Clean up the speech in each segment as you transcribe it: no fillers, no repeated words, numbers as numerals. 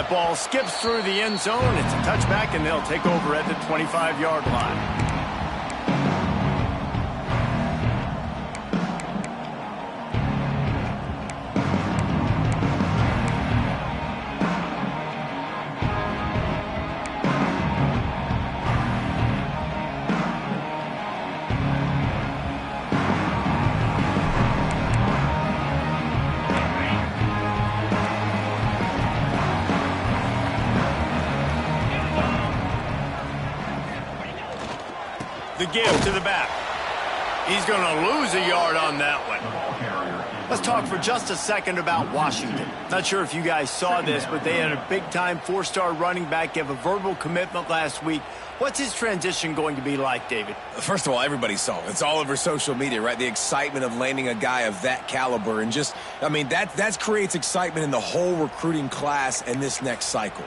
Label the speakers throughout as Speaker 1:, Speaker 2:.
Speaker 1: That ball skips through the end zone. It's a touchback, and they'll take over at the 25-yard line. The give to the back. He's going to lose a yard on that one. Let's talk for just a second about Washington. Not sure if you guys saw this, but they had a big-time four-star running back give a verbal commitment last week. What's his transition going to be like, David?
Speaker 2: First of all, everybody saw it. It's all over social media, right? The excitement of landing a guy of that caliber. And just, I mean, that creates excitement in the whole recruiting class in this next cycle.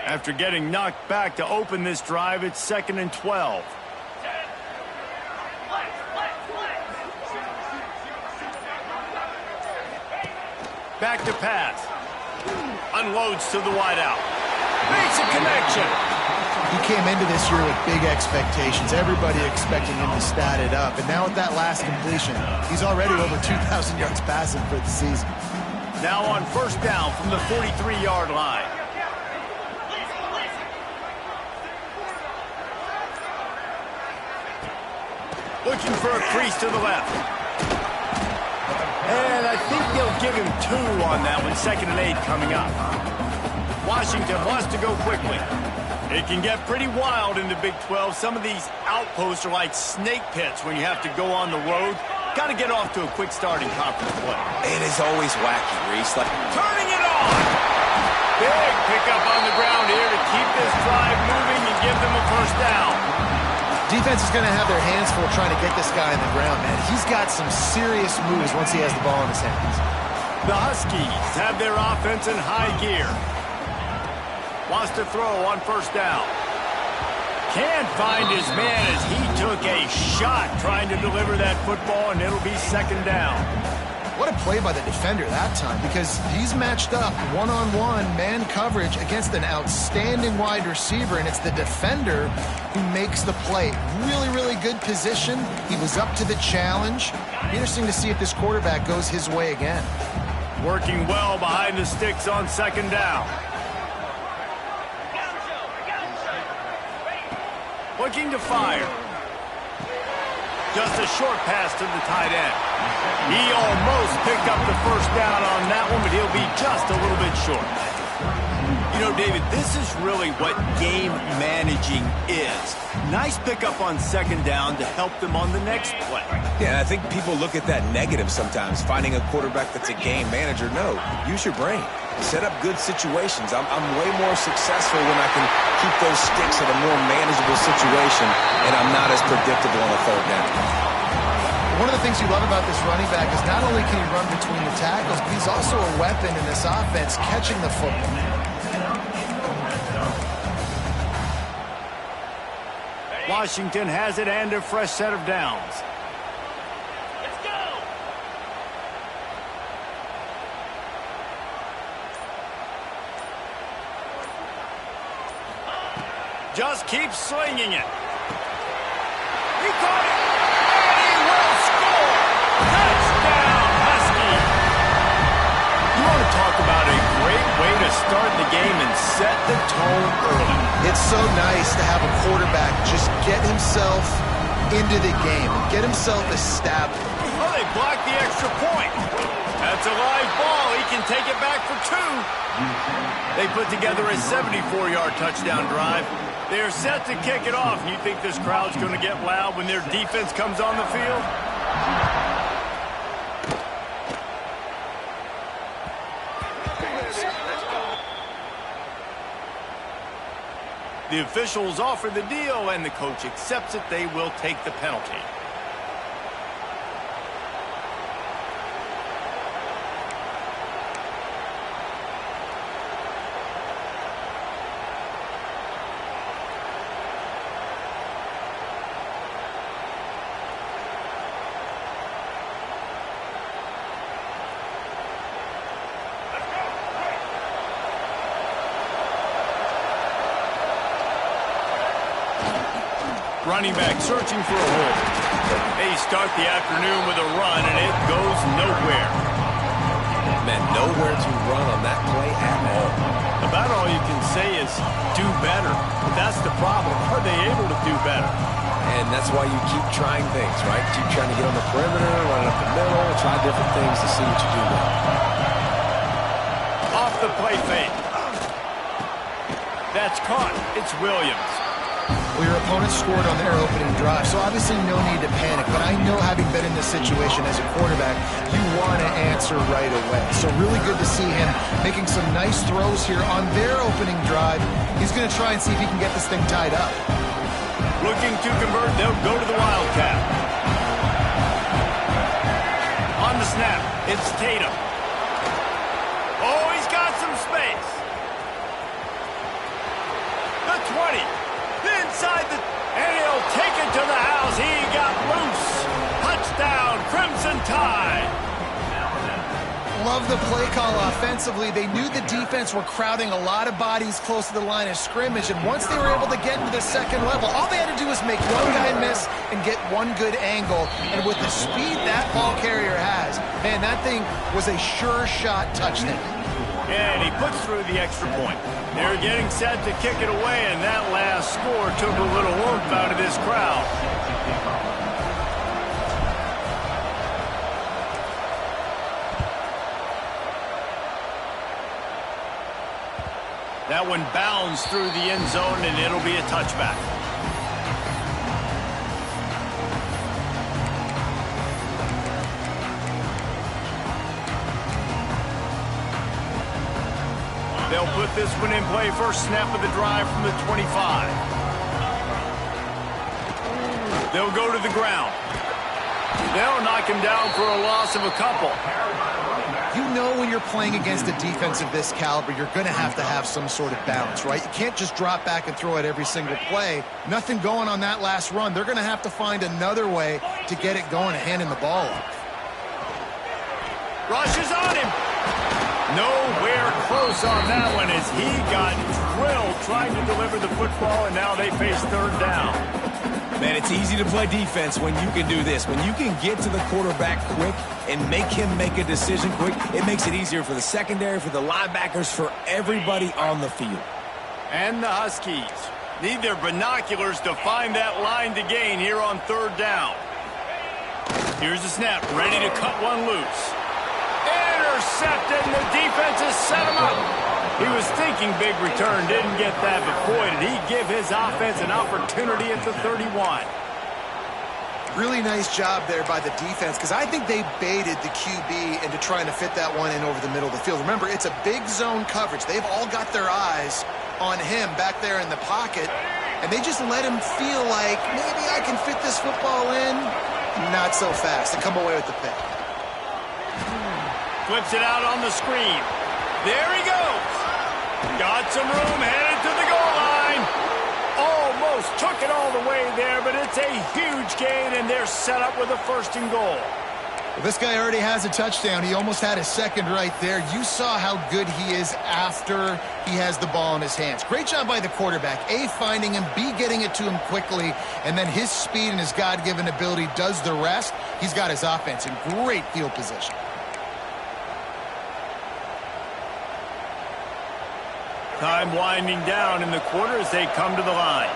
Speaker 1: After getting knocked back to open this drive, it's 2nd and 12. Back to pass. Unloads to the wideout. Makes a connection.
Speaker 3: He came into this year with big expectations. Everybody expecting him to stat it up. And now with that last completion, he's already over 2,000 yards passing for the season.
Speaker 1: Now on first down from the 43-yard line. Looking for a crease to the left. And I think they'll give him 2 on that one. 2nd and 8 coming up. Washington wants to go quickly. It can get pretty wild in the Big 12. Some of these outposts are like snake pits when you have to go on the road. Got to get off to a quick start in conference play.
Speaker 2: It is always wacky, Reese.
Speaker 1: Turning it on. Big pickup on the ground here to keep this drive moving and give them a first down.
Speaker 3: Defense is going to have their hands full trying to get this guy on the ground, man. He's got some serious moves once he has the ball in his hands.
Speaker 1: The Huskies have their offense in high gear. Wants to throw on first down. Can't find his man as he took a shot trying to deliver that football, and it'll be 2nd down.
Speaker 3: What a play by the defender that time, because he's matched up one-on-one man coverage against an outstanding wide receiver, and it's the defender who makes the play. Really, really good position. He was up to the challenge. Interesting to see if this quarterback goes his way again.
Speaker 1: Working well behind the sticks on 2nd down. Looking to fire. Just a short pass to the tight end. He almost picked up the first down on that one, but he'll be just a little bit short. You know, David, this is really what game managing is. Nice pickup on 2nd down to help them on the next play.
Speaker 2: Yeah, I think people look at that negative sometimes, finding a quarterback that's a game manager. No, use your brain. Set up good situations. I'm way more successful when I can keep those sticks at a more manageable situation, and I'm not as predictable on a 3rd down.
Speaker 3: One of the things you love about this running back is not only can he run between the tackles, but he's also a weapon in this offense catching the football.
Speaker 1: Washington has it and a fresh set of downs. Let's go! Just keep slinging it. He caught it. And he will score. Touchdown, Husky. You want to talk about a great way to start the game and set the tone early.
Speaker 3: It's so nice to have a quarterback just get himself into the game, get himself established.
Speaker 1: Well, they blocked the extra point. That's a live ball. He can take it back for 2. They put together a 74-yard touchdown drive. They're set to kick it off. You think this crowd's going to get loud when their defense comes on the field? The officials offer the deal, and the coach accepts it. They will take the penalty. running back searching for a hole. They start the afternoon with a run, and it goes nowhere.
Speaker 2: Man, nowhere to run on that play at all.
Speaker 1: About all you can say is do better. But that's the problem. Are they able to do better?
Speaker 2: And that's why you keep trying things, right? Keep trying to get on the perimeter, run up the middle, try different things to see what you do well.
Speaker 1: Off the play fake. That's caught. It's Williams.
Speaker 3: Well, your opponent scored on their opening drive, so obviously no need to panic. But I know, having been in this situation as a quarterback, you want to answer right away. So really good to see him making some nice throws here on their opening drive. He's going to try and see if he can get this thing tied up.
Speaker 1: Looking to convert, they'll go to the Wildcat. On the snap, it's Tatum. Oh, he's got some space. The 20. Inside the... And he'll take it to the house. He got loose. Touchdown, Crimson Tide.
Speaker 3: Love the play call offensively. They knew the defense were crowding a lot of bodies close to the line of scrimmage, and once they were able to get into the second level, all they had to do was make one guy miss and get one good angle. And with the speed that ball carrier has, man, that thing was a sure shot touchdown.
Speaker 1: And he puts through the extra point. They're getting set to kick it away, and that last score took a little oomph out of this crowd. That one bounds through the end zone, and it'll be a touchback. They'll put this one in play. First snap of the drive from the 25. They'll go to the ground. They'll knock him down for a loss of a couple.
Speaker 3: You know, when you're playing against a defense of this caliber, you're going to have some sort of balance, right? You can't just drop back and throw it every single play. Nothing going on that last run. They're going to have to find another way to get it going and handing the ball off.
Speaker 1: Rushes on him. Nowhere close on that one as he got drilled trying to deliver the football, and now they face third down.
Speaker 2: Man, it's easy to play defense when you can do this. When you can get to the quarterback quick and make him make a decision quick, it makes it easier for the secondary, for the linebackers, for everybody on the field.
Speaker 1: And the Huskies need their binoculars to find that line to gain here on third down. Here's the snap, ready to cut one loose. Intercepted, and the defense has set him up. He was thinking big return, didn't get that, but boy, did he give his offense an opportunity at the 31.
Speaker 3: Really nice job there by the defense, because I think they baited the QB into trying to fit that one in over the middle of the field. Remember, it's a big zone coverage. They've all got their eyes on him back there in the pocket, and they just let him feel like, maybe I can fit this football in. Not so fast. They come away with the pick.
Speaker 1: Flips it out on the screen. There he goes. Got some room, headed to the goal line. Almost took it all the way there, but it's a huge gain, and they're set up with a first and goal.
Speaker 3: Well, this guy already has a touchdown. He almost had a second right there. You saw how good he is after he has the ball in his hands. Great job by the quarterback. A, finding him, B, getting it to him quickly, and then his speed and his God-given ability does the rest. He's got his offense in great field position.
Speaker 1: Time winding down in the quarter as they come to the line.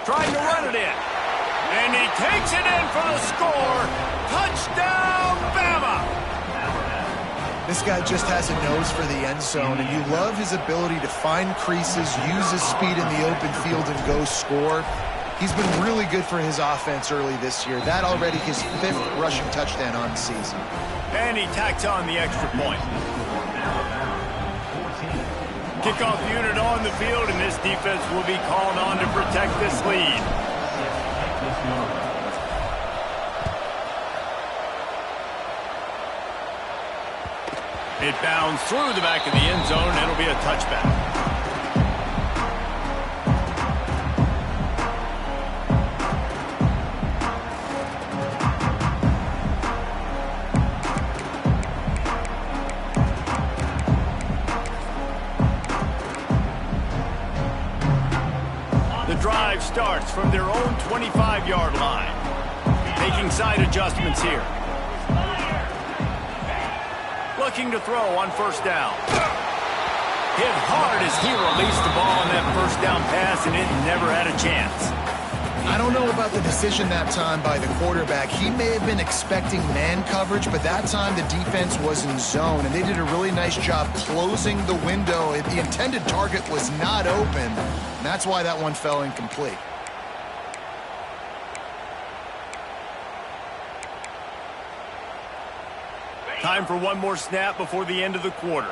Speaker 1: Trying to run it in. And he takes it in for the score. Touchdown, Bama!
Speaker 3: This guy just has a nose for the end zone, and you love his ability to find creases, use his speed in the open field, and go score. He's been really good for his offense early this year. That already his 5th rushing touchdown on the season.
Speaker 1: And he tacks on the extra point. Kickoff unit on the field, and this defense will be called on to protect this lead. It bounds through the back of the end zone. It'll be a touchback. starts from their own 25-yard line. Making side adjustments here. Looking to throw on first down. Hit hard as he released the ball on that first down pass, and it never had a chance.
Speaker 3: I don't know about the decision that time by the quarterback. He may have been expecting man coverage, but that time the defense was in zone, and they did a really nice job closing the window. The intended target was not open, and that's why that one fell incomplete.
Speaker 1: Time for one more snap before the end of the quarter.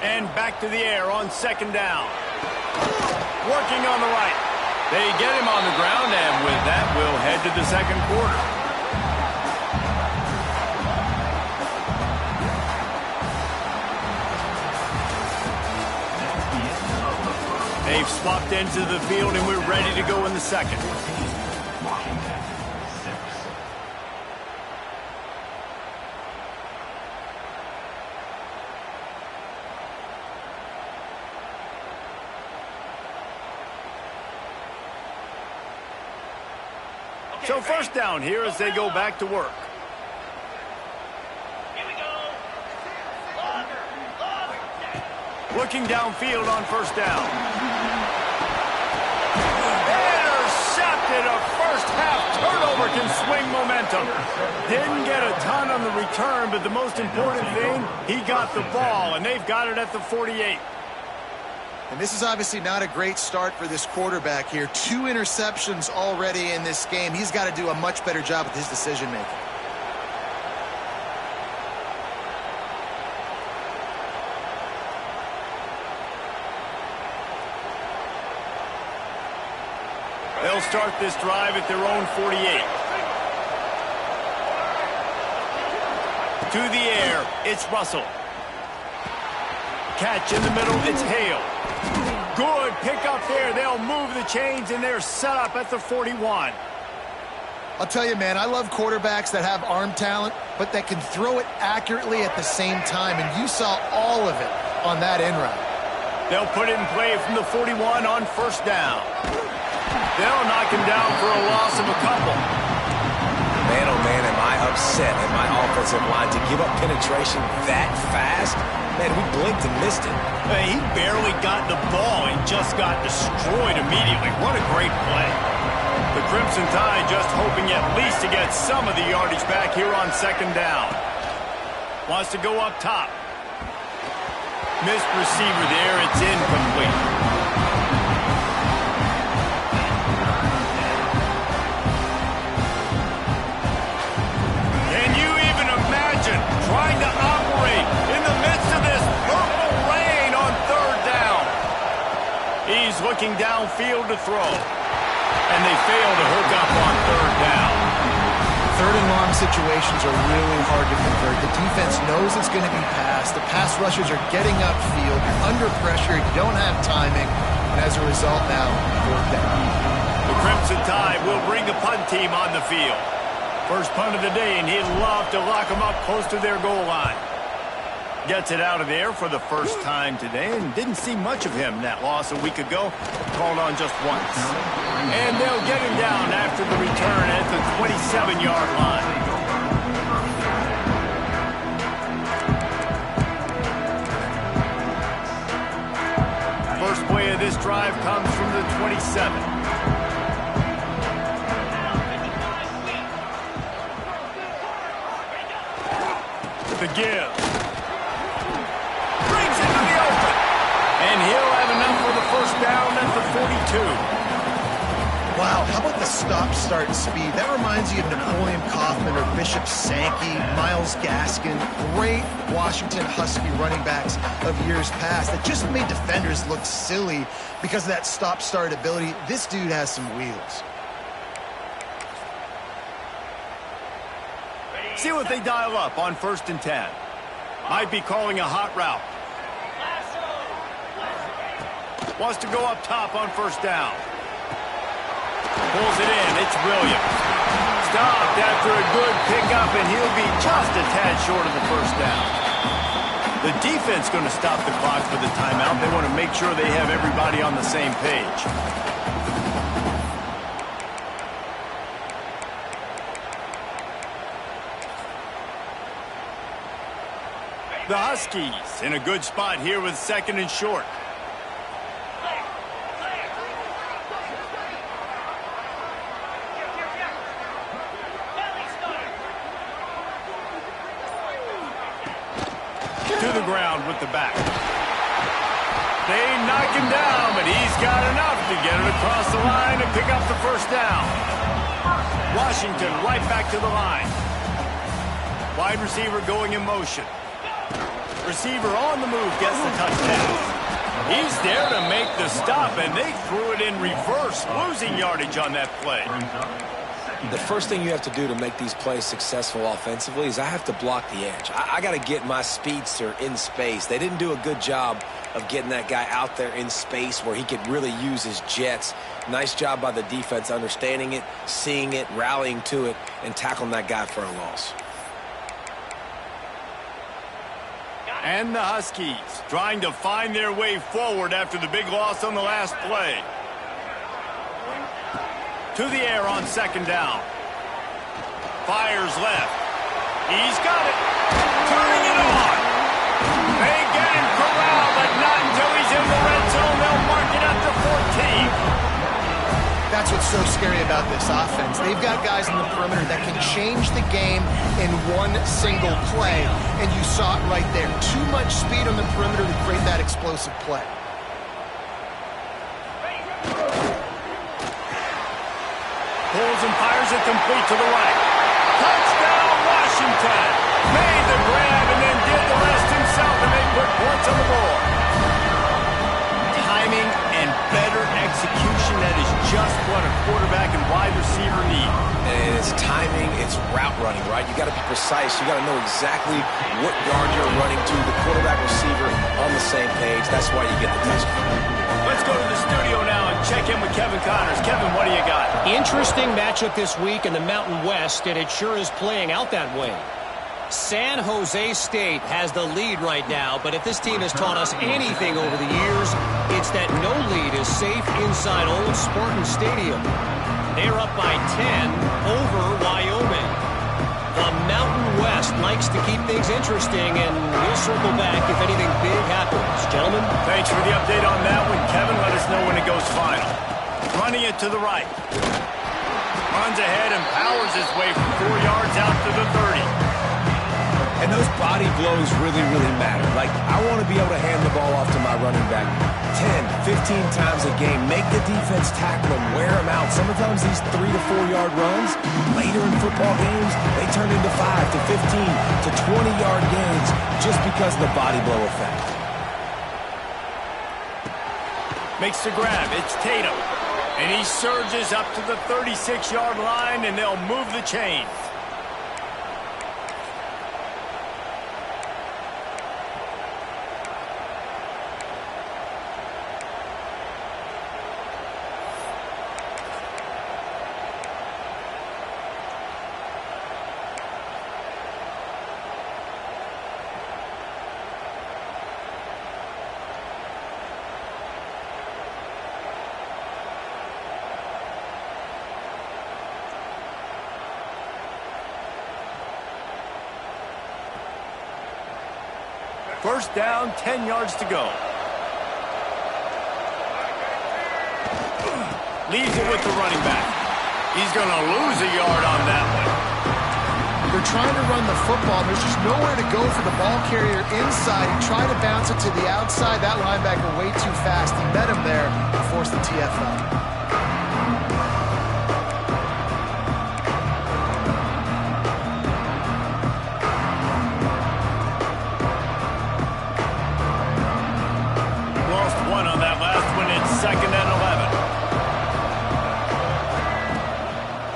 Speaker 1: And back to the air on second down. Working on the right. They get him on the ground, and with that, we'll head to the second quarter. They've swapped into the field, and we're ready to go in the second. So first down here as they go back to work.
Speaker 4: Here we go.
Speaker 1: Looking downfield on first down. Intercepted. A first half turnover can swing momentum. Didn't get a ton on the return, but the most important thing, he got the ball, and they've got it at the 48.
Speaker 3: And this is obviously not a great start for this quarterback here. 2 interceptions already in this game. He's got to do a much better job with his decision-making.
Speaker 1: They'll start this drive at their own 48. To the air, it's Russell. Catch in the middle, it's Hale. Good pickup there. They'll move the chains, and they're set up at the 41.
Speaker 3: I'll tell you, man, I love quarterbacks that have arm talent, but that can throw it accurately at the same time, and you saw all of it on that end route.
Speaker 1: They'll put it in play from the 41 on first down. They'll knock him down for a loss of a couple.
Speaker 2: Man, oh man, am I upset at my offensive line to give up penetration that fast? Man, we blinked and missed it.
Speaker 1: He barely got the ball and just got destroyed immediately. What a great play. The Crimson Tide just hoping at least to get some of the yardage back here on second down. Wants to go up top. Missed receiver there. It's incomplete. Trying to operate in the midst of this purple rain on third down. He's looking downfield to throw. And they fail to hook up on third down.
Speaker 3: Third and long situations are really hard to convert. The defense knows it's going to be passed. The pass rushers are getting upfield. You're under pressure. You don't have timing. And as a result now, fourth down.
Speaker 1: The Crimson Tide will bring the punt team on the field. First punt of the day, and he'd love to lock them up close to their goal line. Gets it out of the air for the first time today, and didn't see much of him in that loss a week ago. Called on just once. And they'll get him down after the return at the 27-yard line. First play of this drive comes from the 27. The give. Brings it to the open. And he'll have enough for the first down at the 42.
Speaker 3: Wow, how about the stop-start speed? That reminds you of Napoleon Kaufman or Bishop Sankey, Myles Gaskin, great Washington Husky running backs of years past that just made defenders look silly because of that stop-start ability. This dude has some wheels.
Speaker 1: See what they dial up on 1st and 10. Might be calling a hot route. Wants to go up top on first down. Pulls it in. It's Williams. Stopped after a good pickup, and he'll be just a tad short of the first down. The defense going to stop the clock for the timeout. They want to make sure they have everybody on the same page. The Huskies in a good spot here with 2nd and short. To the ground with the back. They knock him down, but he's got enough to get it across the line and pick up the first down. Washington right back to the line. Wide receiver going in motion. Receiver on the move gets the touchdown. He's there to make the stop, and they threw it in reverse, losing yardage on that play.
Speaker 2: The first thing you have to do to make these plays successful offensively is I have to block the edge. I got to get my speedster in space. They didn't do a good job of getting that guy out there in space where he could really use his jets. Nice job by the defense understanding it, seeing it, rallying to it, and tackling that guy for a loss.
Speaker 1: And the Huskies trying to find their way forward after the big loss on the last play. To the air on 2nd down. Fires left. He's got it. Turning it on. They get him corralled, but not until he's in the red zone. They'll mark it at the 14.
Speaker 3: That's what's so scary about this offense. They've got guys in the perimeter that can change the game in one single play, and you saw it right there. Too much speed on the perimeter to create that explosive play.
Speaker 1: Pulls and fires it complete to the right. Touchdown, Washington. Made the grab and then did the rest himself, and they put points on the board. Timing and better execution, that is just what a quarterback and wide receiver need.
Speaker 2: And it's timing, it's route running, right? You got to be precise. You got to know exactly what yard you're running to. The quarterback receiver on the same page. That's why you get the touchdown.
Speaker 1: Let's go to the studio now and check in with Kevin Connors. Kevin, what do you got?
Speaker 4: Interesting matchup this week in the Mountain West, and it sure is playing out that way. San Jose State has the lead right now, but if this team has taught us anything over the years, it's that no lead is safe inside Old Spartan Stadium. They're up by 10 over Wyoming. The Mountain West likes to keep things interesting, and we'll circle back if anything big happens. Gentlemen?
Speaker 1: Thanks for the update on that one, Kevin. Let us know when it goes final. Running it to the right. Runs ahead and powers his way from 4 yards out to the 30.
Speaker 2: And those body blows really, really matter. Like, I want to be able to hand the ball off to my running back 10, 15 times a game. Make the defense tackle him, wear him out. Sometimes these 3 to 4 yard runs, later in football games, they turn into 5 to 15 to 20 yard gains just because of the body blow effect.
Speaker 1: Makes the grab. It's Tatum. And he surges up to the 36-yard line, and they'll move the chains. First down, 10 yards to go. Leaves it with the running back. He's going to lose a yard on that one.
Speaker 3: They're trying to run the football. There's just nowhere to go for the ball carrier inside. He tried to bounce it to the outside. That linebacker way too fast. He met him there and forced the TFL.
Speaker 1: Second and 11.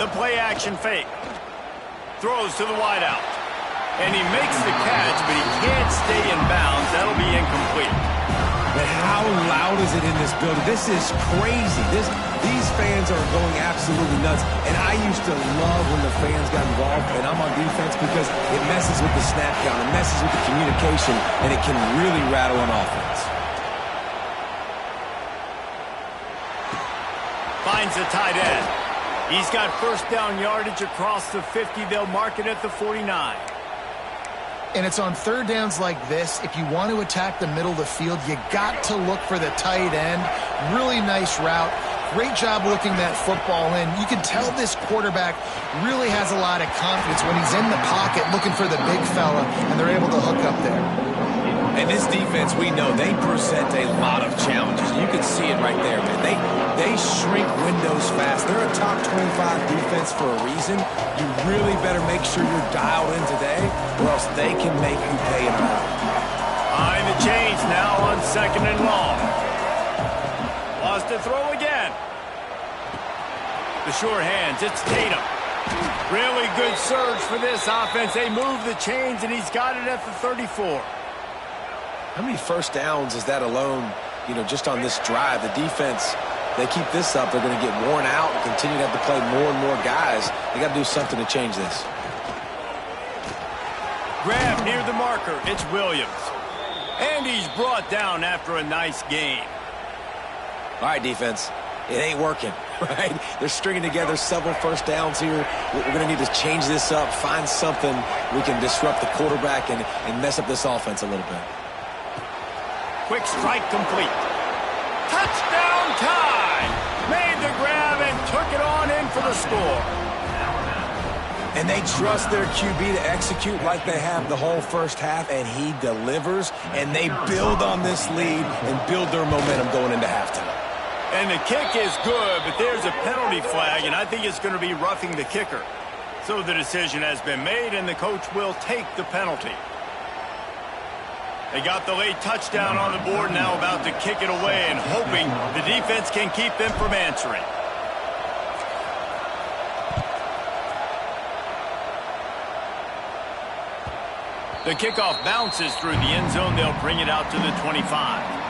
Speaker 1: The play action fake. Throws to the wideout. And he makes the catch, but he can't stay in bounds. That'll be incomplete.
Speaker 2: And how loud is it in this building? This is crazy. These fans are going absolutely nuts. And I used to love when the fans got involved, and I'm on defense because it messes with the snap count, it messes with the communication, and it can really rattle an offense.
Speaker 1: Finds the tight end. He's got first down yardage across the 50. They'll mark it at the 49.
Speaker 3: And it's on third downs like this. If you want to attack the middle of the field, you got to look for the tight end. Really nice route. Great job looking that football in. You can tell this quarterback really has a lot of confidence when he's in the pocket looking for the big fella, and they're able to hook up there.
Speaker 2: And this defense, we know, they present a lot of challenges. You can see it right there, man. They shrink windows fast. They're a top 25 defense for a reason. You really better make sure you're dialed in today, or else they can make you pay in a hurry.
Speaker 1: Behind the chains now on second and long. Lost to throw again. The sure hands, it's Tatum. Really good surge for this offense. They move the chains, and he's got it at the 34.
Speaker 2: How many first downs is that alone, just on this drive? The defense, they keep this up, they're going to get worn out and continue to have to play more and more guys. They got to do something to change this.
Speaker 1: Grab near the marker. It's Williams. And he's brought down after a nice gain.
Speaker 2: All right, defense. It ain't working, right? They're stringing together several first downs here. We're going to need to change this up, find something we can disrupt the quarterback and mess up this offense a little bit.
Speaker 1: Quick strike complete. Touchdown time! Made the grab and took it on in for the score.
Speaker 2: And they trust their QB to execute like they have the whole first half, and he delivers, and they build on this lead and build their momentum going into halftime.
Speaker 1: And the kick is good, but there's a penalty flag, and I think it's going to be roughing the kicker. So the decision has been made, and the coach will take the penalty. They got the late touchdown on the board, now about to kick it away and hoping the defense can keep them from answering. The kickoff bounces through the end zone. They'll bring it out to the 25.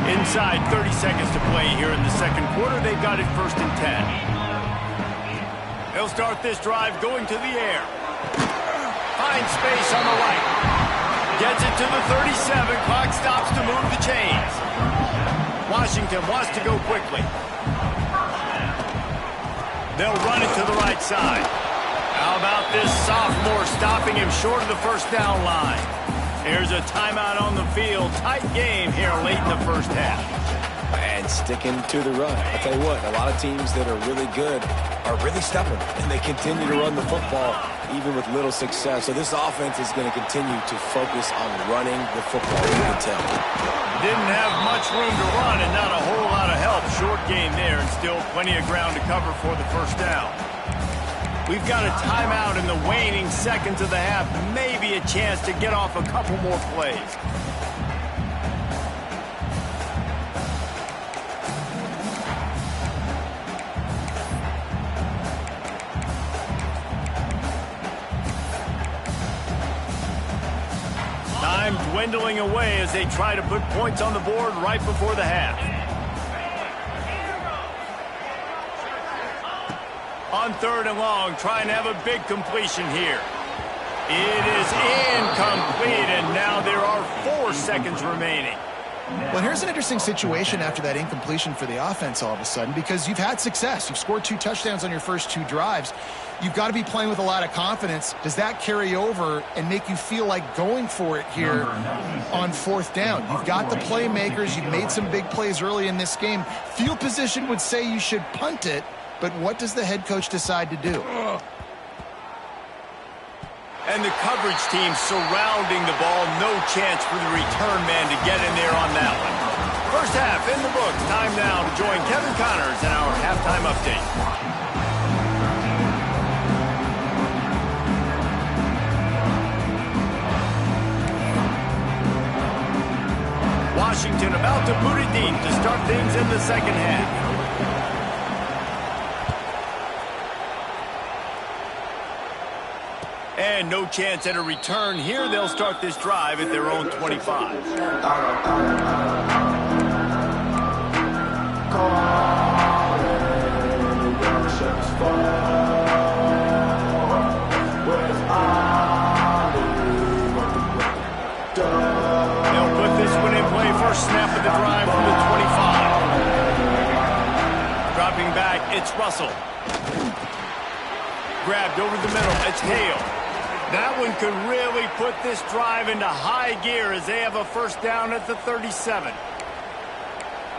Speaker 1: Inside 30 seconds to play here in the second quarter. They've got it first and 10. They'll start this drive going to the air. Finds space on the right. Gets it to the 37. Clock stops to move the chains. Washington wants to go quickly. They'll run it to the right side. How about this sophomore stopping him short of the first down line? Here's a timeout on the field. Tight game here late in the first half.
Speaker 2: And sticking to the run. I'll tell you what, a lot of teams that are really good are really stubborn, and they continue to run the football even with little success. So this offense is going to continue to focus on running the football, you can tell.
Speaker 1: Didn't have much room to run and not a whole lot of help. Short game there and still plenty of ground to cover for the first down. We've got a timeout in the waning seconds of the half. Maybe a chance to get off a couple more plays. Time dwindling away as they try to put points on the board right before the half. On third and long, trying to have a big completion here. It is incomplete, and now there are 4 seconds remaining.
Speaker 3: Well, here's an interesting situation after that incompletion for the offense all of a sudden, because you've had success. You've scored 2 touchdowns on your first 2 drives. You've got to be playing with a lot of confidence. Does that carry over and make you feel like going for it here on fourth down? You've got the playmakers. You've made some big plays early in this game. Field position would say you should punt it, but what does the head coach decide to do?
Speaker 1: And the coverage team surrounding the ball. No chance for the return man to get in there on that one. First half in the books. Time now to join Kevin Connors in our halftime update. Washington about to boot it deep to start things in the second half. And no chance at a return here. They'll start this drive at their own 25. They'll put this one in play. First snap of the drive from the 25. Dropping back, it's Russell. Grabbed over the middle, it's Hale. That one could really put this drive into high gear as they have a first down at the 37.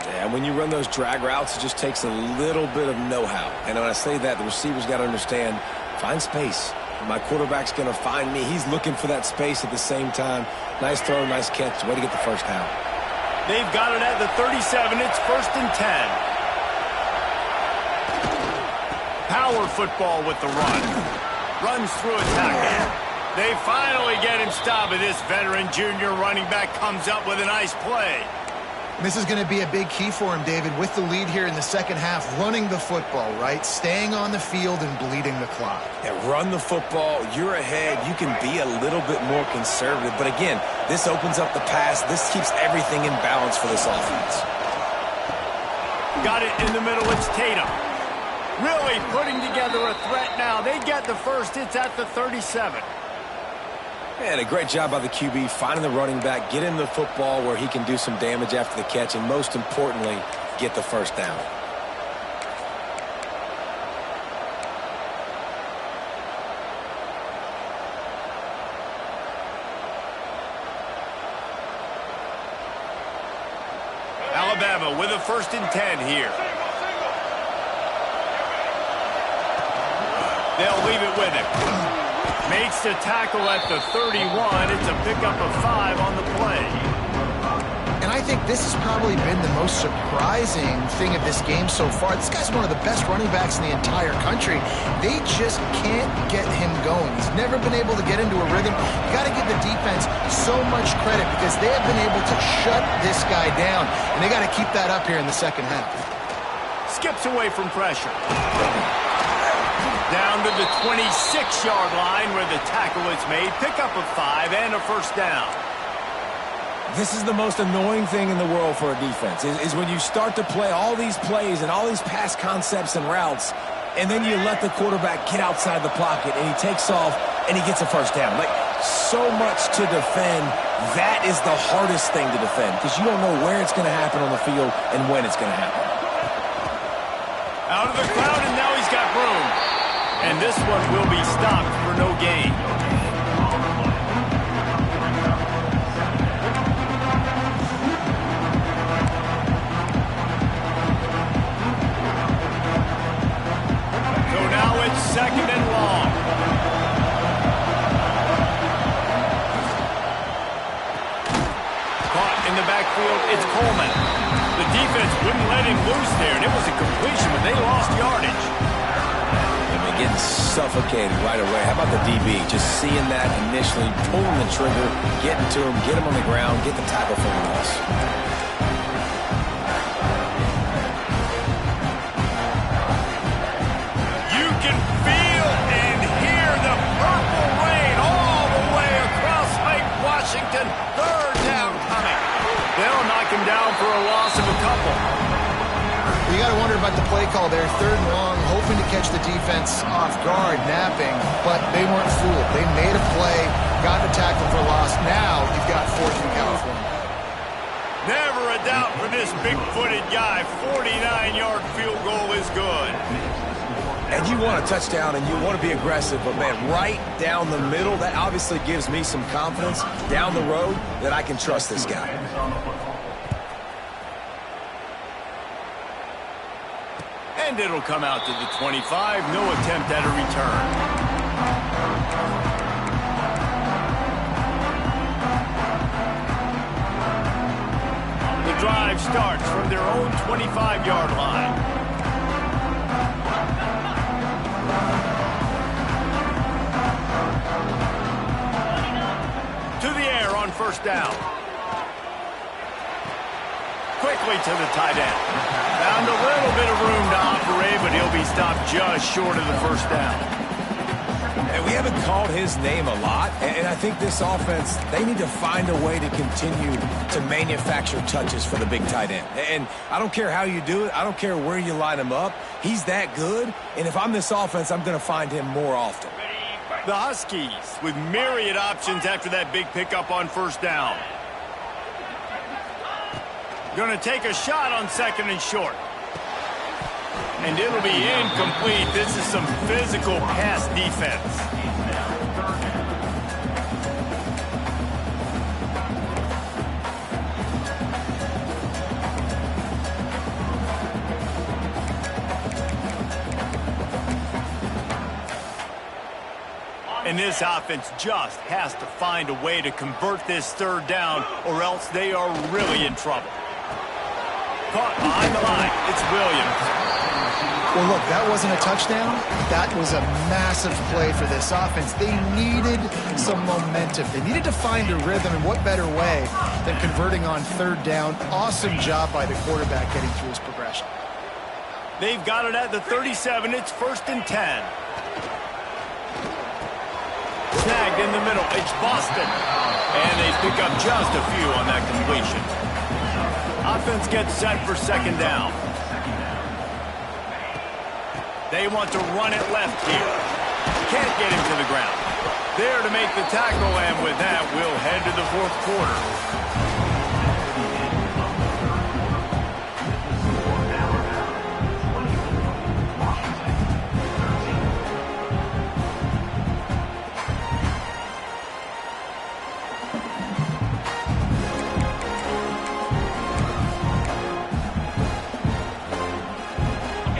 Speaker 2: Yeah, when you run those drag routes, it just takes a little bit of know-how. And when I say that, the receiver's got to understand, find space. My quarterback's going to find me. He's looking for that space at the same time. Nice throw, nice catch. Way to get the first down.
Speaker 1: They've got it at the 37. It's 1st and 10. Power football with the run. Runs through a tackle. They finally get him stopped, and this veteran junior running back comes up with a nice play.
Speaker 3: This is going to be a big key for him, David, with the lead here in the second half, running the football, right? Staying on the field and bleeding the clock.
Speaker 2: Yeah, run the football. You're ahead. You can be a little bit more conservative. But again, this opens up the pass. This keeps everything in balance for this offense.
Speaker 1: Got it in the middle. It's Tatum. Really putting together a threat now. They get the first. It's at the 37.
Speaker 2: And a great job by the QB finding the running back, get him the football where he can do some damage after the catch, and most importantly, get the first down.
Speaker 1: Alabama with a 1st and 10 here. They'll leave it with him. Makes the tackle at the 31. It's a pickup of 5 on the play.
Speaker 3: And I think this has probably been the most surprising thing of this game so far. This guy's one of the best running backs in the entire country. They just can't get him going. He's never been able to get into a rhythm. You got to give the defense so much credit because they have been able to shut this guy down. And they got to keep that up here in the second half.
Speaker 1: Skips away from pressure. Down to the 26-yard line where the tackle is made. Pickup of 5 and a first down.
Speaker 2: This is the most annoying thing in the world for a defense, is when you start to play all these plays and all these pass concepts and routes, and then you let the quarterback get outside the pocket, and he takes off, and he gets a first down. Like, so much to defend. That is the hardest thing to defend because you don't know where it's going to happen on the field and when it's going to happen.
Speaker 1: Out of the crowd, and now he's got room. And this one will be stopped for no gain. So now it's 2nd and long. Caught in the backfield, it's Coleman. The defense wouldn't let him loose there, and it was a completion, but they lost yardage.
Speaker 2: Getting suffocated right away. How about the DB? Just seeing that initially, pulling the trigger, getting to him, get him on the ground, get the tackle for the loss.
Speaker 1: You can feel and hear the purple rain all the way across Lake Washington. 3rd down coming. They'll knock him down for a loss of a couple.
Speaker 3: You got to wonder about the play call there. 3rd and long, hoping to catch the defense off guard, napping, but they weren't fooled. They made a play, got the tackle for loss. Now you've got 4th and California.
Speaker 1: Never a doubt for this big-footed guy. 49-yard field goal is good.
Speaker 2: And you want a touchdown and you want to be aggressive, but man, right down the middle, that obviously gives me some confidence down the road that I can trust this guy.
Speaker 1: And it'll come out to the 25. No attempt at a return. The drive starts from their own 25-yard line. To the air on 1st down. quickly to the tight end. Found a little bit of room to operate, but he'll be stopped just short of the first down.
Speaker 2: And we haven't called his name a lot, and I think this offense, they need to find a way to continue to manufacture touches for the big tight end. And I don't care how you do it. I don't care where you line him up. He's that good, and if I'm this offense, I'm going to find him more often.
Speaker 1: The Huskies with myriad options after that big pickup on first down. Going to take a shot on second and short. And it'll be incomplete. This is some physical pass defense. And this offense just has to find a way to convert this third down, or else they are really in trouble. Caught behind the line. It's Williams.
Speaker 3: Well, look, that wasn't a touchdown. That was a massive play for this offense. They needed some momentum. They needed to find a rhythm, and what better way than converting on third down. Awesome job by the quarterback getting through his progression.
Speaker 1: They've got it at the 37. It's 1st and 10. Snagged in the middle. It's Boston. And they pick up just a few on that completion. Offense gets set for second down. They want to run it left here. Can't get him to the ground. There to make the tackle, and with that, we'll head to the fourth quarter.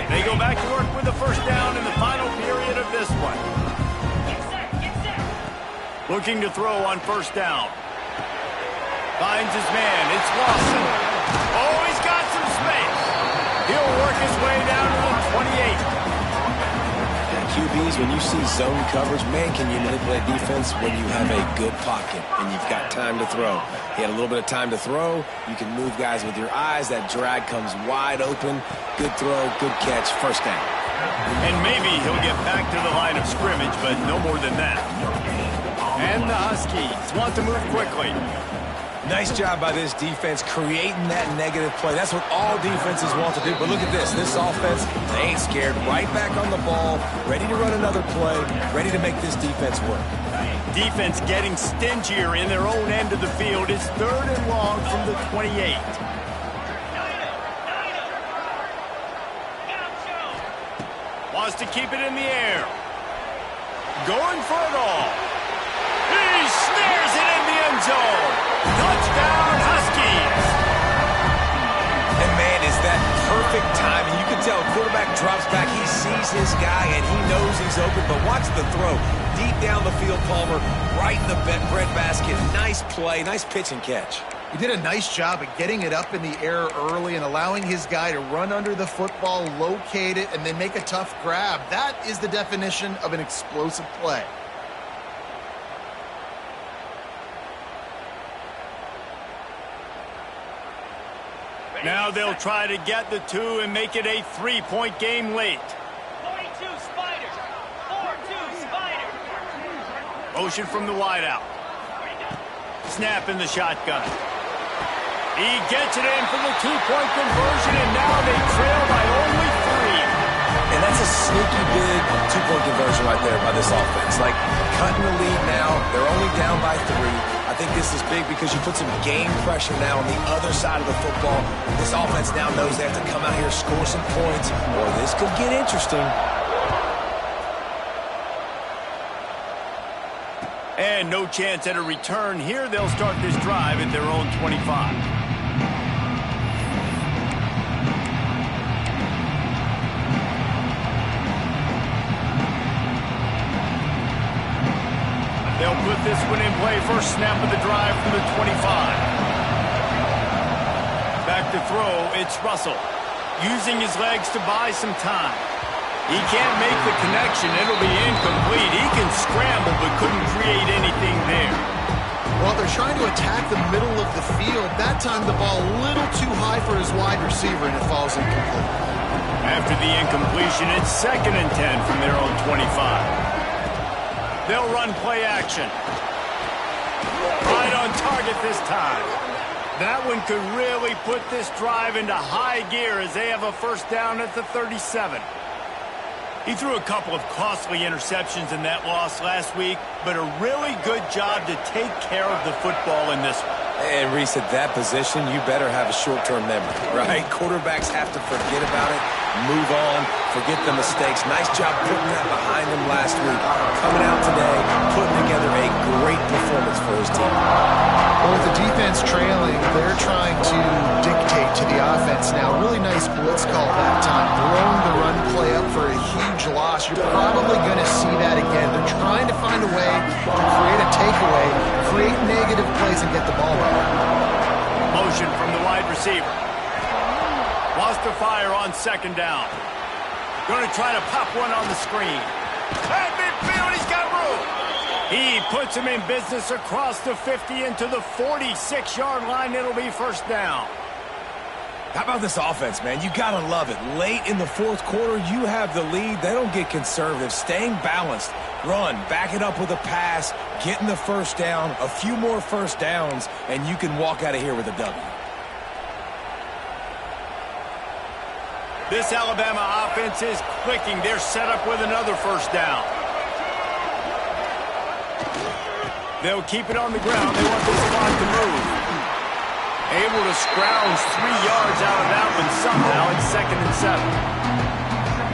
Speaker 1: They go back to work with the first down in the final period of this one. Looking to throw on first down. Finds his man. It's Lawson. Oh, he's got some space. He'll work his way down to the 28.
Speaker 2: QBs, when you see zone coverage, man, can you manipulate defense when you have a good pocket and you've got time to throw. He had a little bit of time to throw. You can move guys with your eyes. That drag comes wide open. Good throw, good catch, first down.
Speaker 1: And maybe he'll get back to the line of scrimmage, but no more than that. And the Huskies want to move quickly.
Speaker 2: Nice job by this defense creating that negative play. That's what all defenses want to do. But look at this. This offense, they ain't scared. Right back on the ball, ready to run another play, ready to make this defense work.
Speaker 1: Defense getting stingier in their own end of the field. It's 3rd and long from the 28. Wants to keep it in the air. Going for it all. He snares it in the end zone. Touchdown, Huskies.
Speaker 2: And man, is that perfect timing. You can tell quarterback drops back. He sees his guy, and he knows he's open. But watch the throw. Deep down the field, Palmer, right in the bread basket. Nice play, nice pitch and catch.
Speaker 3: He did a nice job of getting it up in the air early and allowing his guy to run under the football, locate it, and then make a tough grab. That is the definition of an explosive play.
Speaker 1: Now they'll try to get the 2 and make it a 3-point game late.
Speaker 5: 42 Spider. 4-2 Spider.
Speaker 1: Motion from the wideout. Snap in the shotgun. He gets it in for the 2-point conversion, and now they trail by only 3.
Speaker 2: And that's a sneaky big 2-point conversion right there by this offense. Like, cutting the lead now. They're only down by 3. I think this is big because you put some game pressure now on the other side of the football. This offense now knows they have to come out here, score some points, or this could get interesting.
Speaker 1: And no chance at a return here. They'll start this drive at their own 25. They'll put this one in play. First snap of the drive from the 25. Back to throw, it's Russell. Using his legs to buy some time. He can't make the connection. It'll be incomplete. He can scramble but couldn't create anything there.
Speaker 3: Well, they're trying to attack the middle of the field. That time the ball a little too high for his wide receiver, and it falls incomplete.
Speaker 1: After the incompletion, it's 2nd and 10 from their own 25. They'll run play action. Right on target this time. That one could really put this drive into high gear as they have a first down at the 37. He threw a couple of costly interceptions in that loss last week, but a really good job to take care of the football in this one.
Speaker 2: And Reese, at that position, you better have a short-term memory, right? Quarterbacks have to forget about it, move on, forget the mistakes. Nice job putting that behind him last week. Coming out today, putting together a great performance for his team.
Speaker 3: Well, with the defense trailing, they're trying to dictate to the offense now. Really nice blitz call that time. Throwing the run play up for a huge loss. You're probably going to see that again. They're trying to find a way to create a takeaway, create negative plays, and get the ball back.
Speaker 1: Motion from the wide receiver. Wants to fire on 2nd down. Going to try to pop one on the screen. At midfield, he's got room. He puts him in business across the 50 into the 46-yard line. It'll be first down.
Speaker 2: How about this offense, man? You got to love it. Late in the 4th quarter, you have the lead. They don't get conservative. Staying balanced. Run, back it up with a pass, getting the first down, a few more first downs, and you can walk out of here with a W.
Speaker 1: This Alabama offense is clicking. They're set up with another first down. They'll keep it on the ground. They want this clock to move. Able to scrounge 3 yards out of that one somehow. It's 2nd and 7.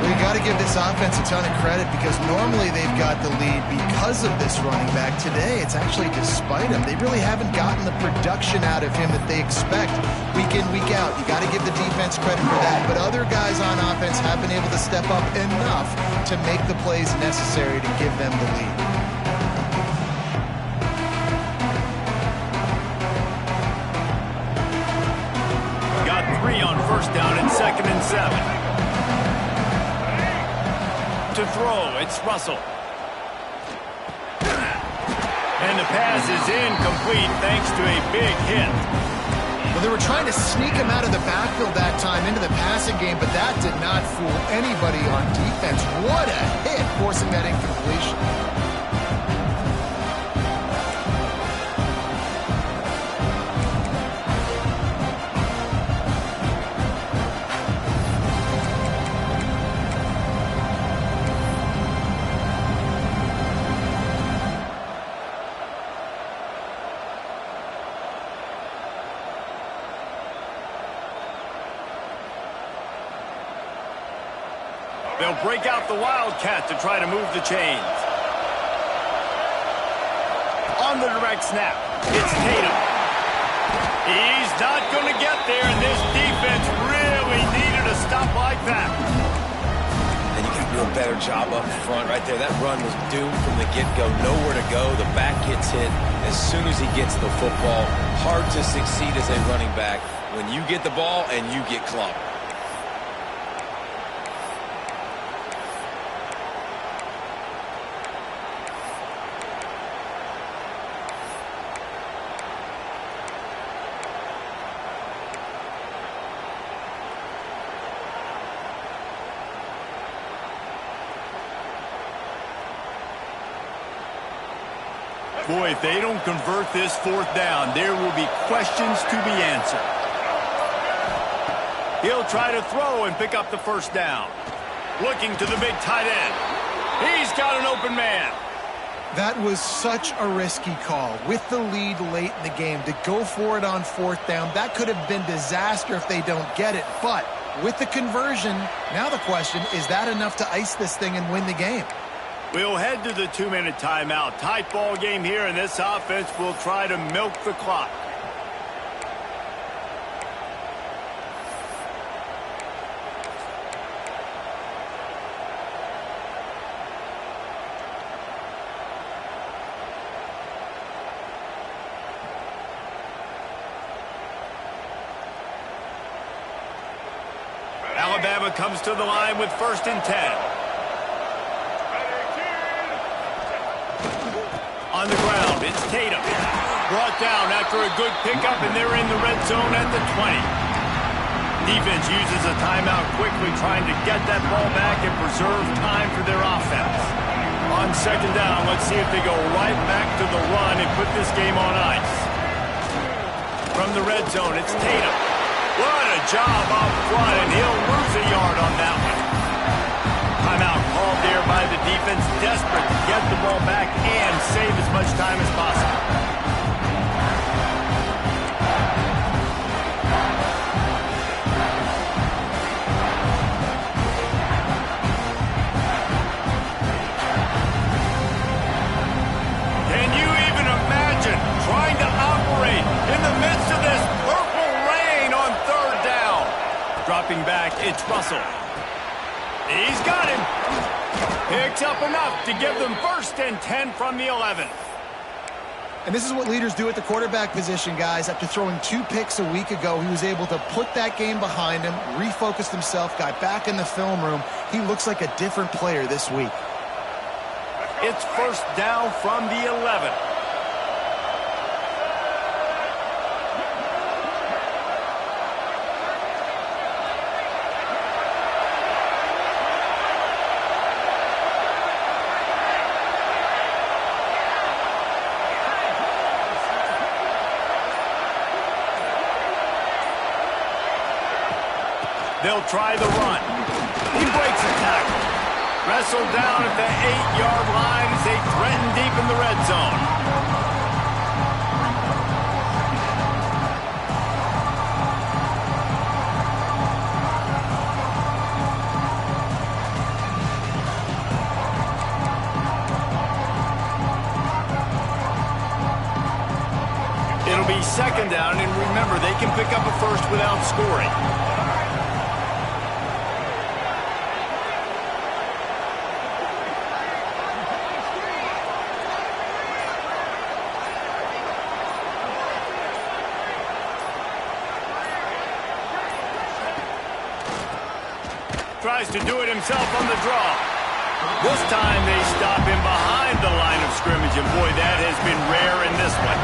Speaker 3: Well, you got to give this offense a ton of credit because normally they've got the lead because of this running back. Today, it's actually despite him. They really haven't gotten the production out of him that they expect week in, week out. You got to give the defense credit for that. But other guys on offense have been able to step up enough to make the plays necessary to give them the lead.
Speaker 1: Got 3 on first down and 2nd and 7. To throw, it's Russell. And the pass is incomplete thanks to a big hit.
Speaker 3: Well, they were trying to sneak him out of the backfield that time into the passing game, but that did not fool anybody on defense. What a hit, forcing that incompletion.
Speaker 1: They'll break out the Wildcat to try to move the chains. On the direct snap, it's Tatum. He's not going to get there, and this defense really needed a stop like that.
Speaker 2: And you got to do a better job up front right there. That run was doomed from the get-go. Nowhere to go. The back gets hit as soon as he gets the football. Hard to succeed as a running back when you get the ball and you get clubbed.
Speaker 1: Boy, if they don't convert this 4th down, there will be questions to be answered. He'll try to throw and pick up the first down. Looking to the big tight end. He's got an open man.
Speaker 3: That was such a risky call. With the lead late in the game, to go for it on 4th down, that could have been disaster if they don't get it. But with the conversion, now the question, is that enough to ice this thing and win the game?
Speaker 1: We'll head to the 2-minute timeout. Tight ball game here, and this offense will try to milk the clock. Alabama comes to the line with 1st and 10. On the ground, it's Tatum. Brought down after a good pickup, and they're in the red zone at the 20. Defense uses a timeout quickly, trying to get that ball back and preserve time for their offense. On second down, let's see if they go right back to the run and put this game on ice. From the red zone, it's Tatum. What a job up front, and he'll lose a yard on that one. Timeout called there by the defense, desperate to get the ball back and save as much time as possible. Can you even imagine trying to operate in the midst of this purple rain on third down? Dropping back, it's Russell. He's got him. Picks up enough to give them 1st and 10 from the 11.
Speaker 3: And this is what leaders do at the quarterback position, guys. After throwing 2 picks a week ago, he was able to put that game behind him, refocused himself, got back in the film room. He looks like a different player this week.
Speaker 1: It's 1st down from the 11. They'll try the run. He breaks a tackle. Wrestled down at the 8-yard line as they threaten deep in the red zone. It'll be 2nd down, and remember, they can pick up a first without scoring. Tries to do it himself on the draw. This time they stop him behind the line of scrimmage, and boy, that has been rare in this one.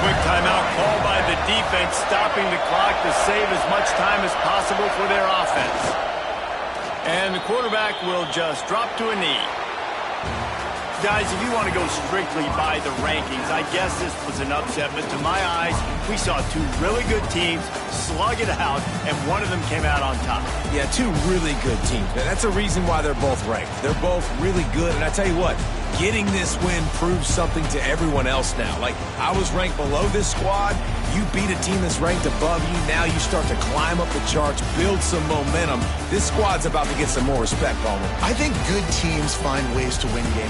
Speaker 1: Quick timeout called by the defense, stopping the clock to save as much time as possible for their offense. And the quarterback will just drop to a knee. Guys, if you want to go strictly by the rankings, I guess this was an upset, but to my eyes, we saw 2 really good teams slug it out, and one of them came out on top.
Speaker 2: Yeah, 2 really good teams. Now, that's a reason why they're both ranked. They're both really good, and I tell you what, getting this win proves something to everyone else now. Like, I was ranked below this squad. You beat a team that's ranked above you. Now you start to climb up the charts, build some momentum. This squad's about to get some more respect, Palmer.
Speaker 3: I think good teams find ways to win games.